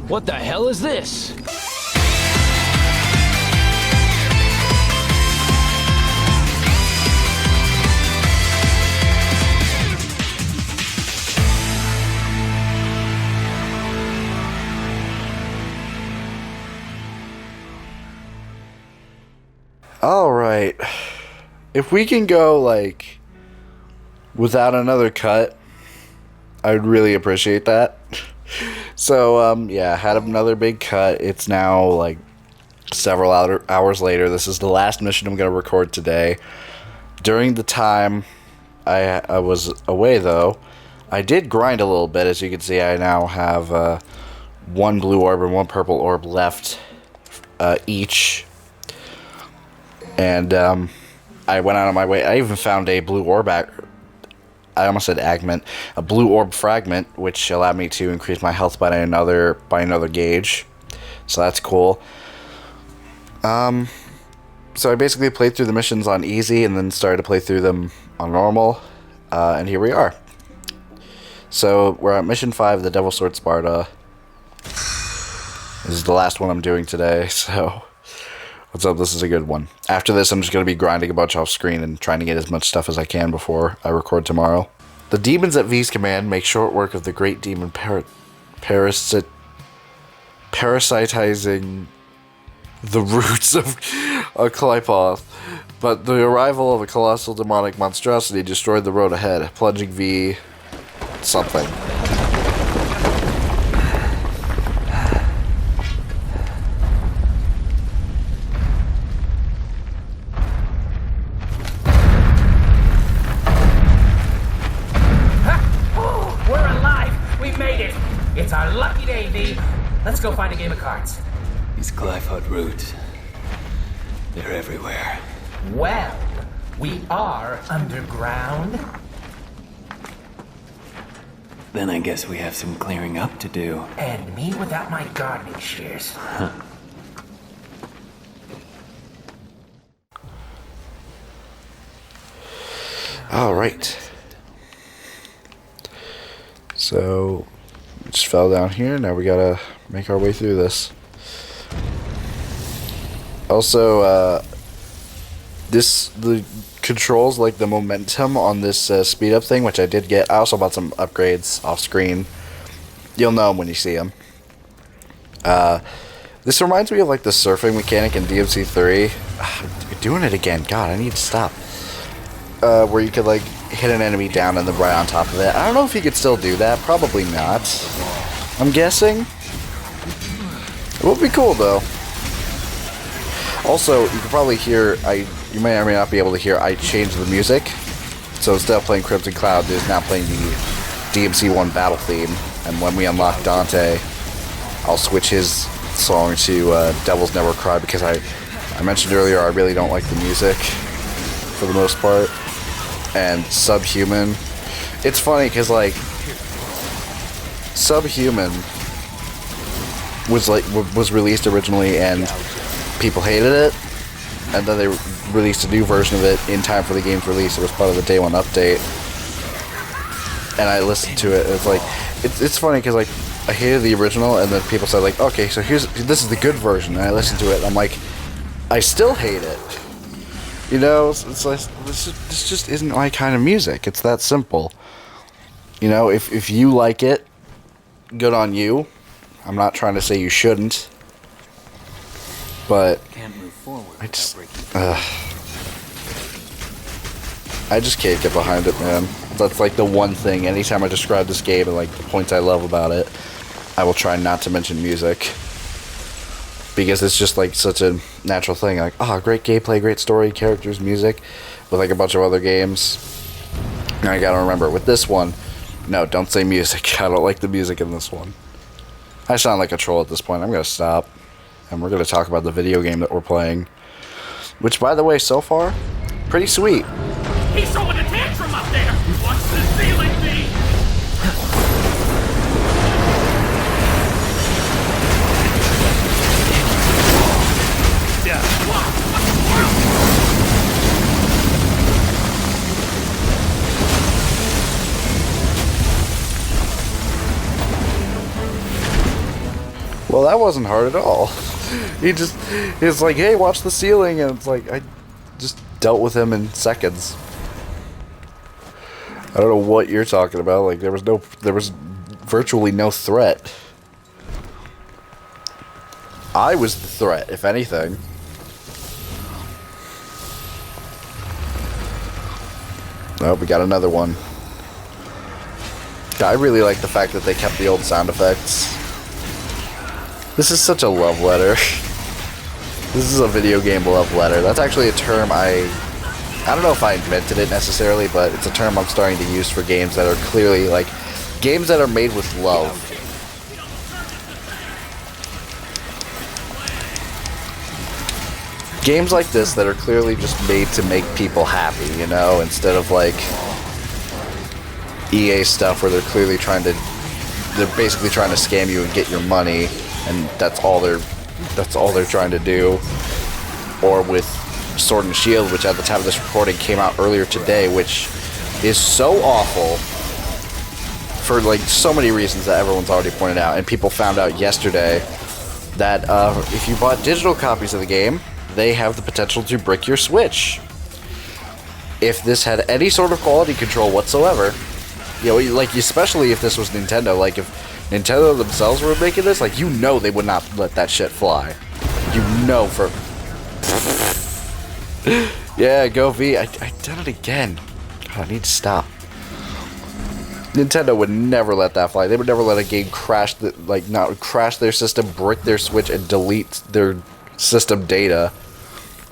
What the hell is this? Alright. If we can go, like, without another cut, I'd really appreciate that. So, yeah, had another big cut. It's now, like, several hours later. This is the last mission I'm going to record today. During the time I was away, though, I did grind a little bit. As you can see, I now have one blue orb and one purple orb left each. And I went out of my way. I even found a blue orb. I almost said agment, a blue orb fragment, which allowed me to increase my health by another gauge. So that's cool. So I basically played through the missions on easy, and then started to play through them on normal. And here we are. So we're at mission 5, the Devil's Sword Sparta. This is the last one I'm doing today. So. What's up? This is a good one. After this, I'm just going to be grinding a bunch off screen and trying to get as much stuff as I can before I record tomorrow. The demons at V's command make short work of the great demon parasitizing the roots of a Clypoth. But the arrival of a colossal demonic monstrosity destroyed the road ahead, plunging V something. It's our lucky day, V. Let's go find a game of cards. These Glyphod roots, they're everywhere. Well, we are underground. Then I guess we have some clearing up to do. And me without my gardening shears. All right. So, just fell down here. Now we gotta make our way through this. Also, the controls, like the momentum on this speed up thing, which I did get. I also bought some upgrades off screen. You'll know them when you see them. This reminds me of like the surfing mechanic in DMC3. You're doing it again. God, I need to stop. Where you could like hit an enemy down and then right on top of it. I don't know if you could still do that. Probably not. I'm guessing. It would be cool though. Also, you can probably hear, you may or may not be able to hear, I changed the music. So instead of playing Crimson Cloud, it is now playing the DMC1 battle theme. And when we unlock Dante, I'll switch his song to Devils Never Cry, because I mentioned earlier I really don't like the music for the most part. And Subhuman, it's funny because like Subhuman was released originally and people hated it, and then they released a new version of it in time for the game's release. It was part of the day one update, and I listened to it. And it's like it's funny because like I hated the original, and then people said like, okay, so this is the good version, and I listened to it and I'm like, I still hate it. You know, it's like this just isn't my kind of music. It's that simple. You know, if you like it, good on you. I'm not trying to say you shouldn't, but I just can't get behind it, man. That's like the one thing. Anytime I describe this game and like the points I love about it, I will try not to mention music. Because it's just like such a natural thing. Like, oh, great gameplay, great story, characters, music. With like a bunch of other games. And I gotta remember, with this one, no, don't say music. I don't like the music in this one. I sound like a troll at this point. I'm gonna stop. And we're gonna talk about the video game that we're playing. Which, by the way, so far, pretty sweet. He's throwing a tantrum up there! What's the ceiling be? Well, that wasn't hard at all. He's like, hey, watch the ceiling, and it's like, I just dealt with him in seconds. I don't know what you're talking about. Like, there was virtually no threat. I was the threat, if anything. Oh, we got another one. I really like the fact that they kept the old sound effects. This is such a love letter. This is a video game love letter. That's actually a term I don't know if I invented it necessarily, but it's a term I'm starting to use for games that are clearly, like, games that are made with love. Games like this that are clearly just made to make people happy, you know, instead of, like, EA stuff where they're clearly they're basically trying to scam you and get your money, and that's all they're trying to do. Or with Sword and Shield, which at the time of this recording came out earlier today, which is so awful for, like, so many reasons that everyone's already pointed out, and people found out yesterday that if you bought digital copies of the game, they have the potential to brick your Switch. If this had any sort of quality control whatsoever, you know, like, especially if this was Nintendo, like, if Nintendo themselves were making this, like, you know they would not let that shit fly. You know for... Yeah, go V. I did it again. God, I need to stop. Nintendo would never let that fly. They would never let a game crash, not crash their system, brick their Switch, and delete their system data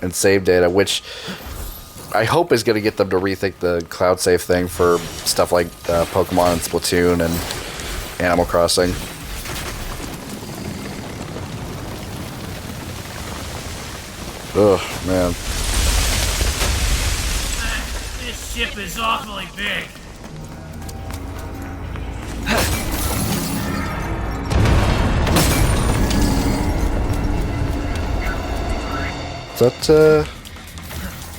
and save data, which I hope is going to get them to rethink the cloud save thing for stuff like Pokemon and Splatoon and Animal Crossing. Ugh, man. This ship is awfully big. Is that,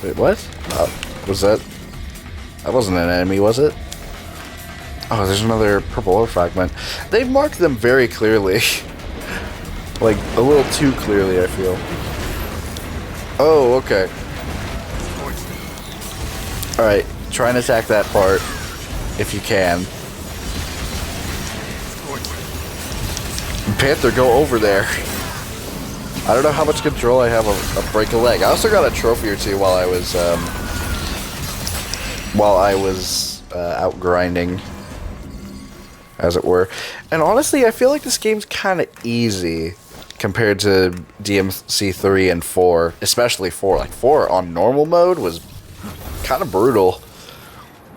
wait, what? Was that... That wasn't an enemy, was it? Oh, there's another purple ore fragment. They've marked them very clearly. Like, a little too clearly, I feel. Oh, okay. Alright, try and attack that part, if you can. Panther, go over there. I don't know how much control I have of break a leg. I also got a trophy or two while I was out grinding, as it were. And honestly, I feel like this game's kind of easy compared to DMC 3 and 4, especially 4. Like, 4 on normal mode was kind of brutal.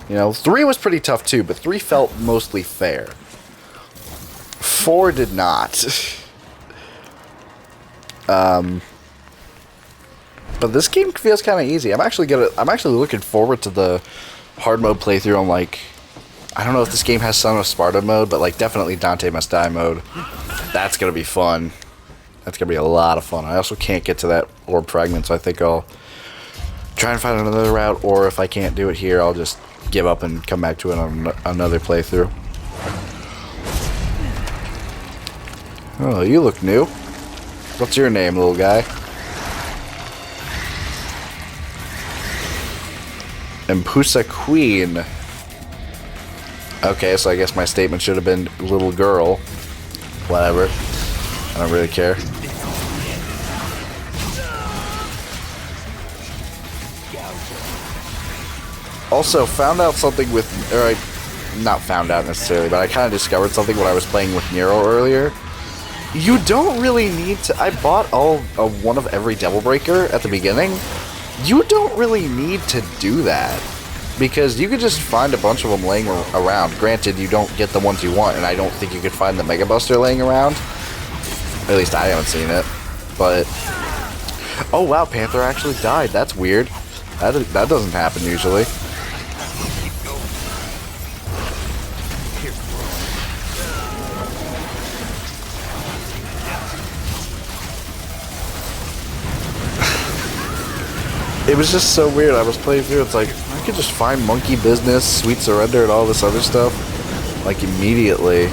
You know, 3 was pretty tough too, but 3 felt mostly fair. 4 did not. But this game feels kind of easy. I'm actually looking forward to the hard mode playthrough on, like, I don't know if this game has Son of Sparta mode, but, like, definitely Dante Must Die mode. That's gonna be fun. That's gonna be a lot of fun. I also can't get to that orb fragment, so I think I'll try and find another route, or if I can't do it here, I'll just give up and come back to it on another playthrough. Oh, you look new. What's your name, little guy? Impusa Queen. Okay, so I guess my statement should have been little girl. Whatever. I don't really care. Also, found out something with... Or not found out necessarily, but I kind of discovered something when I was playing with Nero earlier. You don't really need to... I bought one of every Devil Breaker at the beginning. You don't really need to do that. Because you could just find a bunch of them laying around. Granted, you don't get the ones you want, and I don't think you could find the Mega Buster laying around. At least I haven't seen it. But... Oh wow, Panther actually died. That's weird. That doesn't happen usually. It was just so weird. I was playing through, it's like, I could just find Monkey Business, Sweet Surrender, and all this other stuff, like, immediately.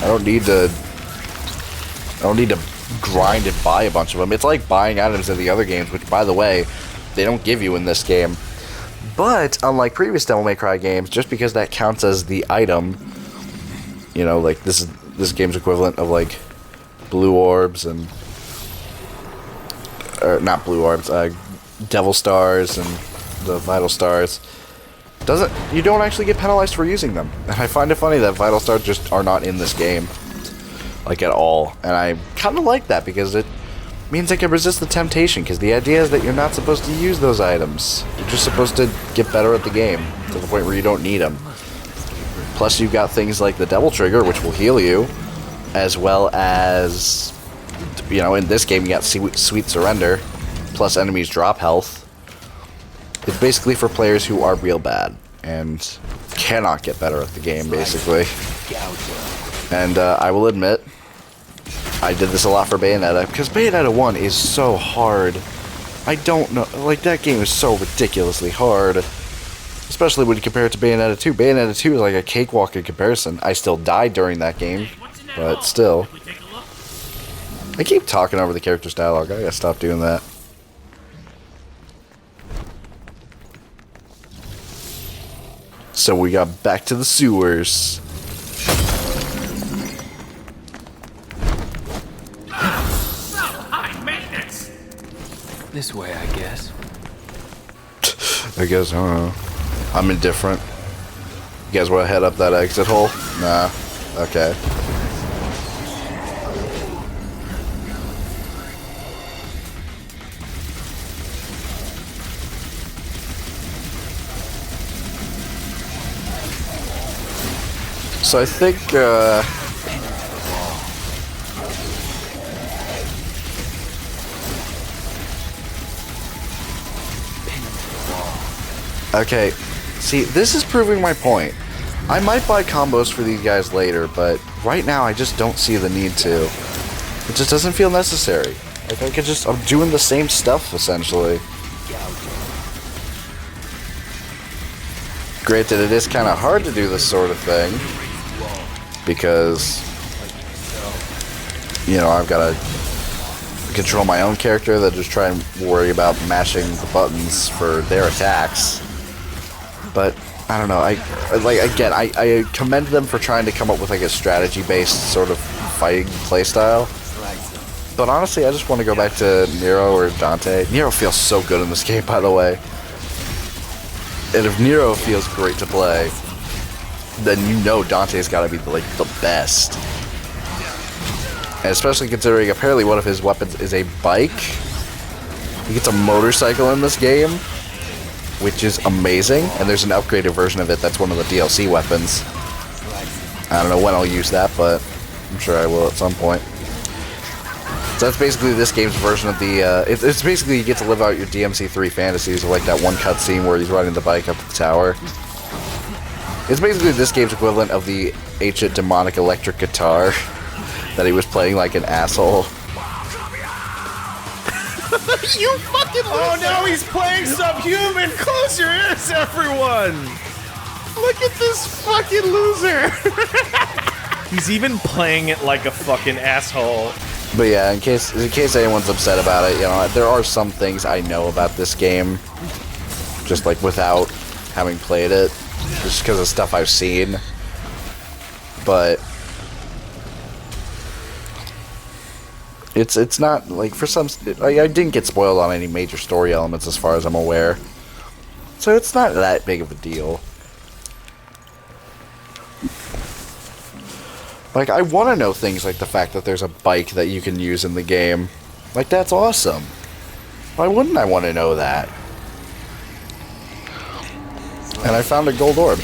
I don't need to... don't need to grind and buy a bunch of them. It's like buying items in the other games, which, by the way, they don't give you in this game. But unlike previous Devil May Cry games, just because that counts as the item, you know, like this game's equivalent of like blue orbs and not blue orbs, devil stars and the vital stars. You don't actually get penalized for using them. And I find it funny that vital stars just are not in this game, like at all. And I kind of like that because it means I can resist the temptation, because the idea is that you're not supposed to use those items. You're just supposed to get better at the game, to the point where you don't need them. Plus you've got things like the Devil Trigger, which will heal you, as well as, you know, in this game you got Sweet Surrender, plus enemies drop health. It's basically for players who are real bad, and cannot get better at the game, basically. And I will admit, I did this a lot for Bayonetta, because Bayonetta 1 is so hard. I don't know, like, that game is so ridiculously hard. Especially when you compare it to Bayonetta 2. Bayonetta 2 is like a cakewalk in comparison. I still died during that game, but still. I keep talking over the character's dialogue. I gotta stop doing that. So we got back to the sewers. This way, I guess. I guess, I don't know. I'm indifferent. You guys want to head up that exit hole? Nah. Okay. So I think, okay, see, this is proving my point. I might buy combos for these guys later, but right now I just don't see the need to. It just doesn't feel necessary. Like, I'm doing the same stuff, essentially. Granted, it is kind of hard to do this sort of thing, because, you know, I've got to control my own character that just try and worry about mashing the buttons for their attacks. But I don't know. I commend them for trying to come up with like a strategy-based sort of fighting playstyle. But honestly, I just want to go back to Nero or Dante. Nero feels so good in this game, by the way. And if Nero feels great to play, then you know Dante's got to be like the best. And especially considering apparently one of his weapons is a bike. He gets a motorcycle in this game, which is amazing. And there's an upgraded version of it that's one of the DLC weapons. I don't know when I'll use that, but I'm sure I will at some point. So that's basically this game's version of the, it's basically you get to live out your DMC3 fantasies, like that one cutscene where he's riding the bike up the tower. It's basically this game's equivalent of the ancient demonic electric guitar that he was playing like an asshole. You fucking loser. Oh no, he's playing Subhuman! Close your ears, everyone! Look at this fucking loser! He's even playing it like a fucking asshole. But yeah, in case anyone's upset about it, you know, there are some things I know about this game, just like without having played it, just because of stuff I've seen. But it's not like for some. I didn't get spoiled on any major story elements as far as I'm aware, so it's not that big of a deal. Like, I want to know things like the fact that there's a bike that you can use in the game. Like, that's awesome. Why wouldn't I want to know that? And I found a gold orb.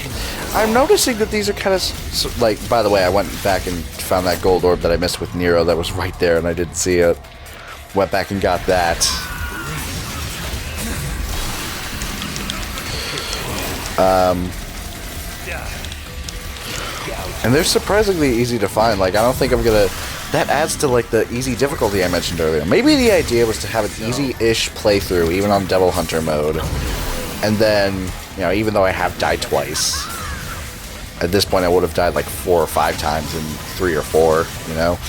I'm noticing that these are kind of, like, by the way, I went back and found that gold orb that I missed with Nero that was right there and I didn't see it. Went back and got that. And they're surprisingly easy to find. Like, I don't think I'm gonna... That adds to, like, the easy difficulty I mentioned earlier. Maybe the idea was to have an easy-ish playthrough, even on Devil Hunter mode. And then, you know, even though I have died twice, at this point I would have died, like, 4 or 5 times in 3 or 4, you know?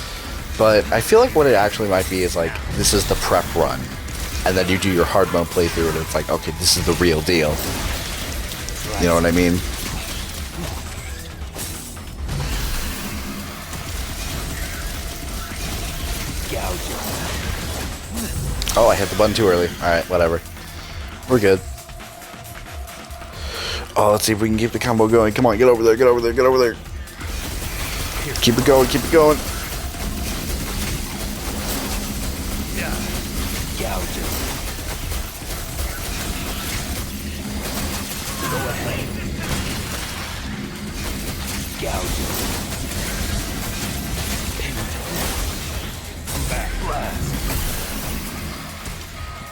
But I feel like what it actually might be is like, this is the prep run. And then you do your hard mode playthrough and it's like, okay, this is the real deal. You know what I mean? Oh, I hit the button too early. Alright, whatever. We're good. Oh, let's see if we can keep the combo going. Come on, get over there, get over there, get over there. Keep it going, keep it going.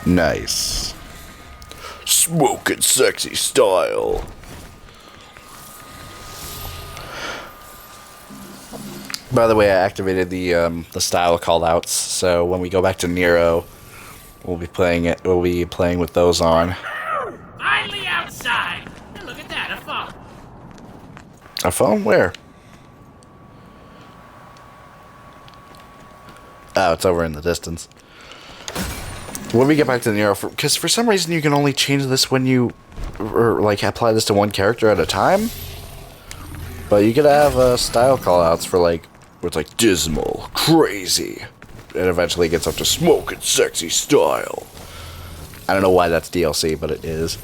Nice. Smoking sexy style. By the way, I activated the style callouts, so when we go back to Nero, we'll be playing it. We'll be playing with those on. Finally outside. And look at that, a phone. A phone? Where? Oh, it's over in the distance. When we get back to Nero, because for some reason you can only change this when you, or like apply this to one character at a time. But you could have style callouts for like, where it's like dismal, crazy, and eventually it gets up to smoking sexy style. I don't know why that's DLC, but it is.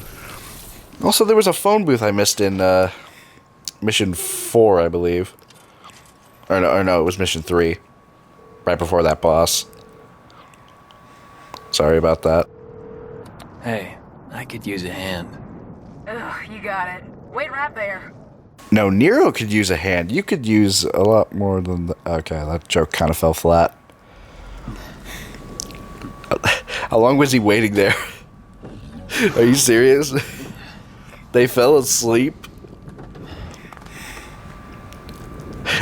Also, there was a phone booth I missed in Mission 4, I believe. Or no, it was Mission 3. Right before that boss. Sorry about that. Hey, I could use a hand. Ugh, you got it. Wait right there. No, Nero could use a hand. You could use a lot more than... Okay, that joke kind of fell flat. How long was he waiting there? Are you serious? They fell asleep?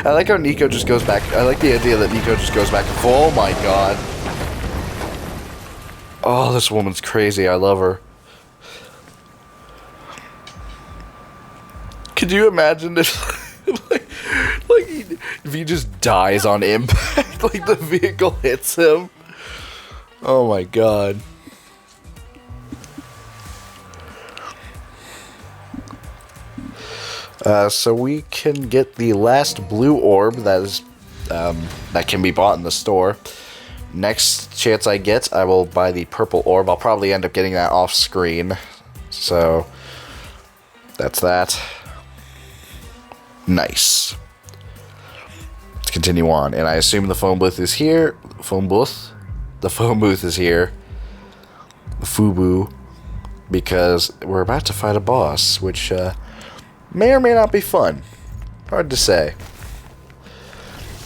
I like how Nico just goes back... I like the idea that Nico just goes back... Oh my god. Oh, this woman's crazy. I love her. Could you imagine if, if he just dies on impact, like the vehicle hits him? Oh my god. So we can get the last blue orb that is that can be bought in the store. Next chance I get, I will buy the purple orb. I'll probably end up getting that off screen. So that's that. Nice. Let's continue on. And I assume the phone booth is here. Phone booth? The phone booth is here. The FUBU. Because we're about to fight a boss, which may or may not be fun. Hard to say.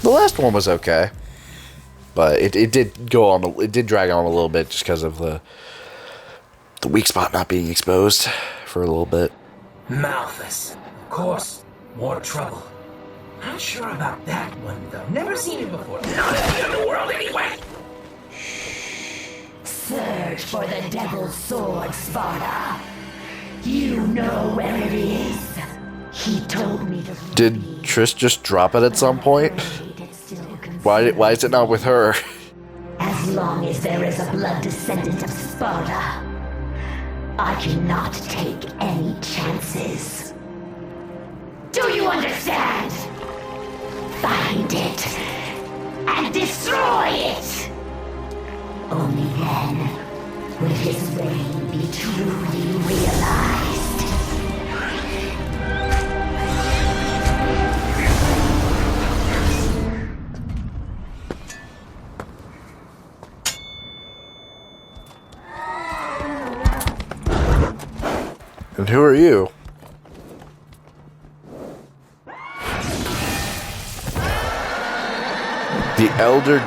The last one was okay. But it did go on. It did drag on a little bit just because of the weak spot not being exposed for a little bit. Malthus. Of course. More trouble. Not sure about that one, though. Never seen it before. Not in the underworld, anyway. Search for the Devil's Sword, Sparta. You know where it is. He told me to... Did Triss just drop it at some point? Why is it not with her? As long as there is a blood descendant of Sparta, I cannot take any chances. Do you understand? Find it and destroy it. Only then will his reign be truly realized. And who are you? The Elder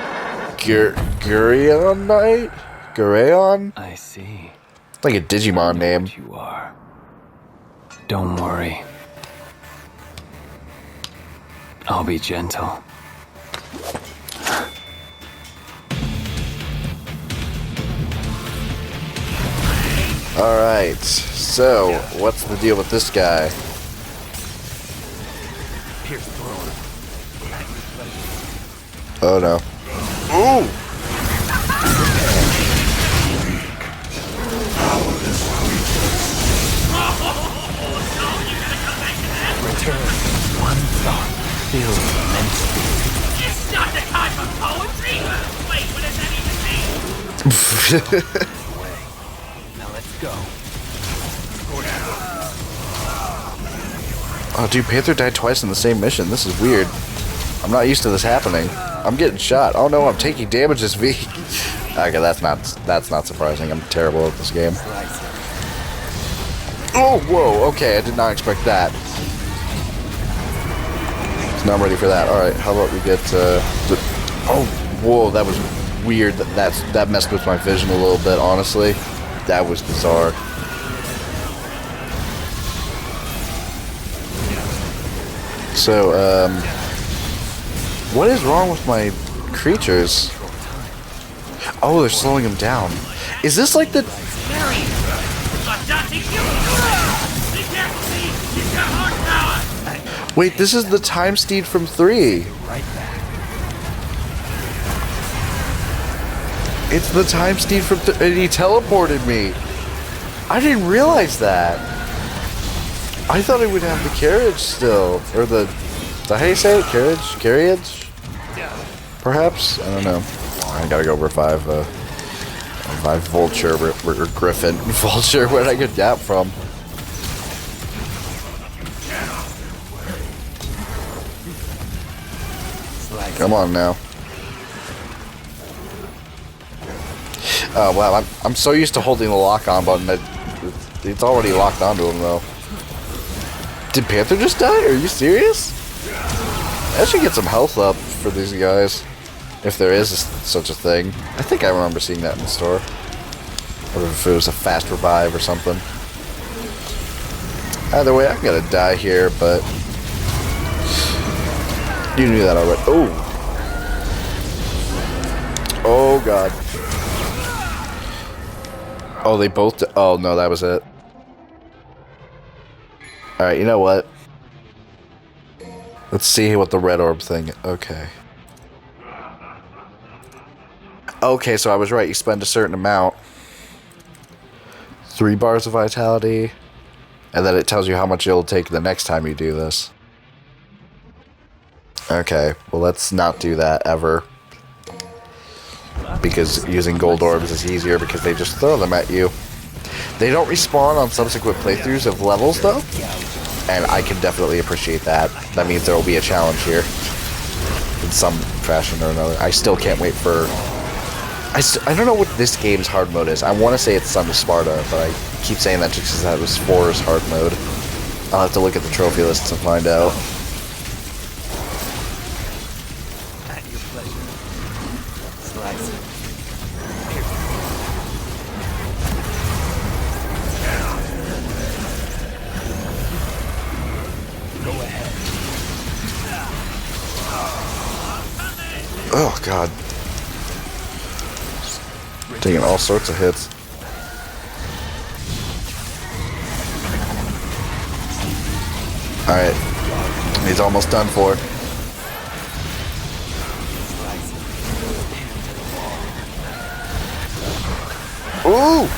Gurion Knight? Gurion? I see. Like a Digimon name. What you are. Don't worry. I'll be gentle. Alright, so what's the deal with this guy? Oh no. Ooh! Return. One thought filled immensely. It's not the time for poetry! Wait, what does that even mean? Now let's go. Oh, dude, Panther died twice in the same mission. This is weird. I'm not used to this happening. I'm getting shot. Oh no, I'm taking damage this week. Okay, that's not surprising. I'm terrible at this game. Oh, whoa. Okay, I did not expect that. So now I'm ready for that. All right, how about we get? Oh, whoa, that was weird. That messed with my vision a little bit. Honestly, that was bizarre. So, what is wrong with my creatures? Oh, they're slowing them down. Is this like the... Wait, this is the Time Steed from 3. It's the Time Steed from... and he teleported me. I didn't realize that. I thought it would have the carriage still. Or the... how do you say it? Carriage? Carriage? Perhaps? I don't know. I gotta go revive Vulture or Griffin. Vulture, where did I get that from? Come on now. Oh wow, I'm so used to holding the lock on button that it's already locked onto him though. Did Panther just die? Are you serious? I should get some health up for these guys. If there is such a thing. I think I remember seeing that in the store. Or if it was a fast revive or something. Either way, I'm gonna die here, but... you knew that already. Oh! Oh god. Oh, they both... oh no, that was it. Alright, you know what? Let's see what the red orb thing... okay. Okay, so I was right. You spend a certain amount. 3 bars of vitality. And then it tells you how much it'll take the next time you do this. Okay, well let's not do that ever. Because using gold orbs is easier because they just throw them at you. They don't respawn on subsequent playthroughs of levels though. And I can definitely appreciate that. That means there will be a challenge here. In some fashion or another. I still can't wait for... I don't know what this game's hard mode is. I want to say it's Son of Sparta, but I keep saying that just because that was 4's hard mode. I'll have to look at the trophy list to find out. At your pleasure. Slice it. Go ahead. Oh god. Taking all sorts of hits. Alright. He's almost done for. Ooh!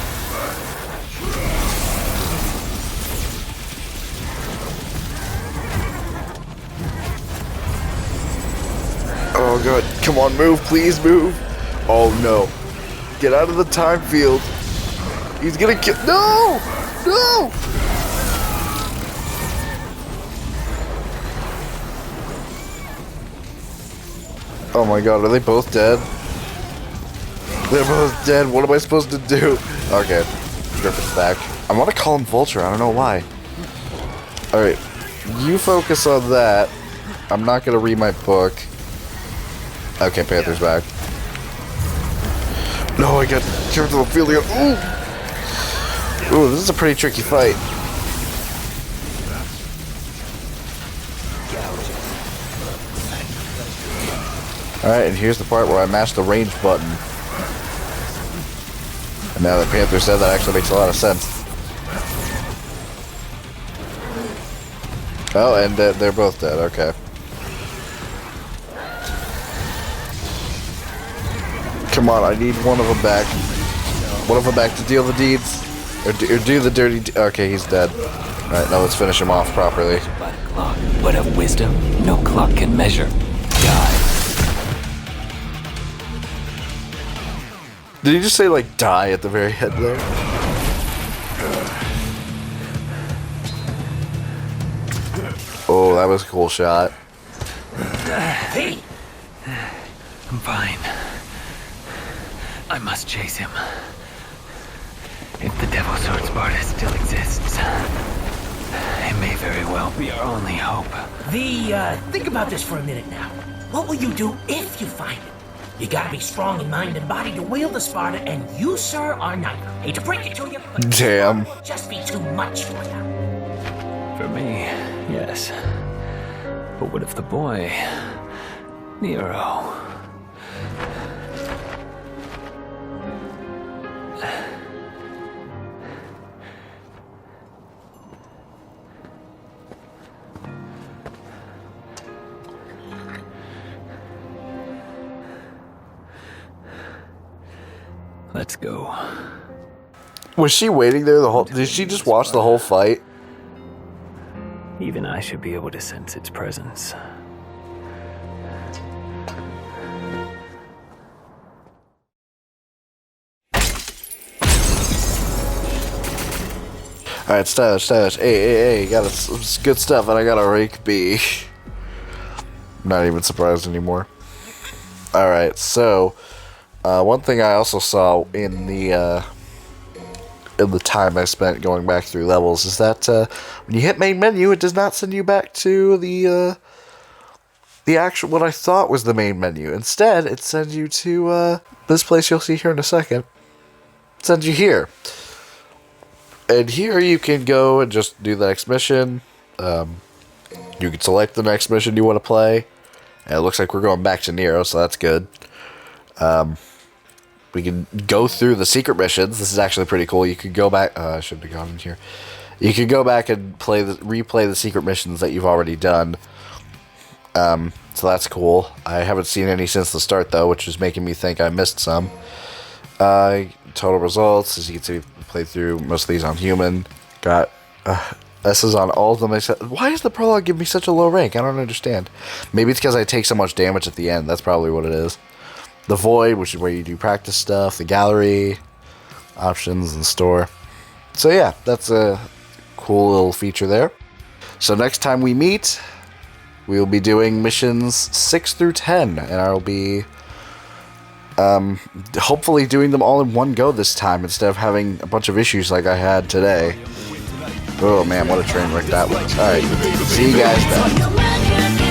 Oh god. Come on, move. Please move. Oh no. Get out of the time field. He's gonna kill. No! No! Oh my god, are they both dead? They're both dead. What am I supposed to do? Okay. Griffin's back. I want to call him Vulture. I don't know why. Alright. You focus on that. I'm not gonna read my book. Okay, Panther's back. No, I got carried to the field again. Ooh! Ooh, this is a pretty tricky fight. Alright, and here's the part where I mashed the range button. And now that Panther said, that actually makes a lot of sense. Oh, and they're both dead, okay. Come on, I need one of them back. One of them back to deal the deeds. Or do the dirty okay, he's dead. Alright, now let's finish him off properly. By the clock, but of wisdom, no clock can measure. Die. Did he just say, like, die at the very end there? Oh, that was a cool shot. Hey! I'm fine. I must chase him. If the Devil Sword Sparta still exists, it may very well be our only hope. Think about this for a minute now. What will you do if you find it? You gotta be strong in mind and body to wield the Sparta, and you, sir, are neither. Hate to break it to you, but Damn. just be too much for you. For me, yes. But what if the boy, Nero? Let's go. Was she waiting there the whole... Did she just watch the whole fight? Even I should be able to sense its presence. Alright, Stylish. Hey, got some good stuff, and I got a rank B. I'm not even surprised anymore. Alright, so... one thing I also saw in the time I spent going back through levels is that when you hit main menu, it does not send you back to the actual, what I thought was the main menu. Instead, it sends you to this place you'll see here in a second. It sends you here. And here you can go and just do the next mission. You can select the next mission you want to play. And it looks like we're going back to Nero, so that's good. We can go through the secret missions. This is actually pretty cool. You could go back... I shouldn't have gone in here. You could go back and replay the secret missions that you've already done. So that's cool. I haven't seen any since the start, though, which is making me think I missed some. Total results. As you can see, we played through most of these on human. Got S's on all of them. Why does the prologue give me such a low rank? I don't understand. Maybe it's because I take so much damage at the end. That's probably what it is. The Void, which is where you do practice stuff. The Gallery, options, and store. So yeah, that's a cool little feature there. So next time we meet, we'll be doing missions 6 through 10, and I'll be hopefully doing them all in one go this time instead of having a bunch of issues like I had today. Oh man, what a train wreck that was. Alright, see you guys then.